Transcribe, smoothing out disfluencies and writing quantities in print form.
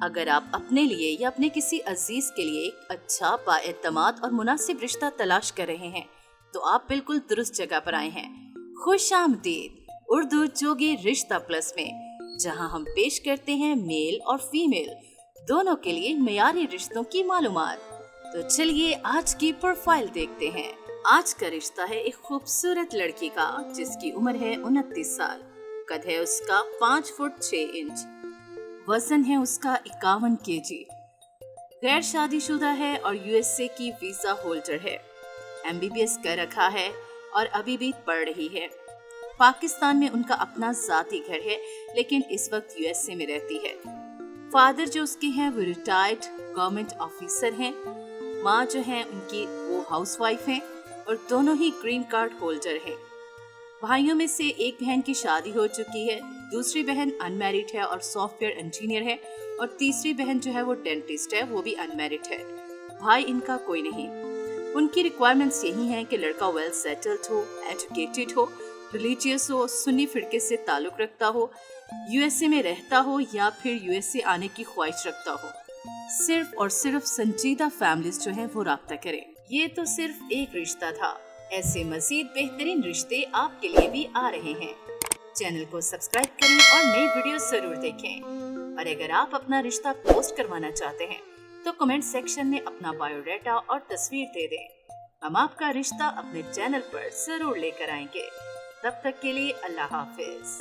अगर आप अपने लिए या अपने किसी अजीज के लिए एक अच्छा, बाएतमाद और मुनासिब रिश्ता तलाश कर रहे हैं तो आप बिल्कुल दुरुस्त जगह पर आए हैं। खुश आमदीद उर्दू जोगी रिश्ता प्लस में, जहां हम पेश करते हैं मेल और फीमेल दोनों के लिए मयारी रिश्तों की मालूमात। तो चलिए आज की प्रोफाइल देखते हैं। आज का रिश्ता है एक खूबसूरत लड़की का जिसकी उम्र है 29 साल। कद है उसका 5 फुट 6 इंच। वजन है उसका 51 केजी। गैर शादीशुदा है और यूएसए की वीजा होल्डर है। एमबीबीएस कर रखा है और अभी भी पढ़ रही है। पाकिस्तान में उनका अपना ज़ाती घर है लेकिन इस वक्त यूएसए में रहती है। फादर जो उसके हैं वो रिटायर्ड गवर्नमेंट ऑफिसर हैं। माँ जो है उनकी वो हाउसवाइफ हैं और दोनों ही ग्रीन कार्ड होल्डर हैं। भाइयों में से एक बहन की शादी हो चुकी है, दूसरी बहन अनमैरिड है और सॉफ्टवेयर इंजीनियर है, और तीसरी बहन जो है वो डेंटिस्ट है, वो भी अनमैरिड है। भाई इनका कोई नहीं। उनकी रिक्वायरमेंट्स यही हैं कि लड़का वेल सेटल्ड हो, एजुकेटेड हो, रिलीजियस हो, सुन्नी फिरके से ताल्लुक रखता हो, यूएसए में रहता हो या फिर यूएसए आने की ख्वाहिश रखता हो। सिर्फ और सिर्फ संजीदा फैमिलीज जो हैं वो राब्ता करें। ये तो सिर्फ एक रिश्ता था, ऐसे मजीद बेहतरीन रिश्ते आपके लिए भी आ रहे हैं। चैनल को सब्सक्राइब करें और नई वीडियो जरूर देखें। और अगर आप अपना रिश्ता पोस्ट करवाना चाहते हैं तो कमेंट सेक्शन में अपना बायोडाटा और तस्वीर दे दें। हम आपका रिश्ता अपने चैनल पर जरूर लेकर आएंगे। तब तक के लिए अल्लाह हाफिज।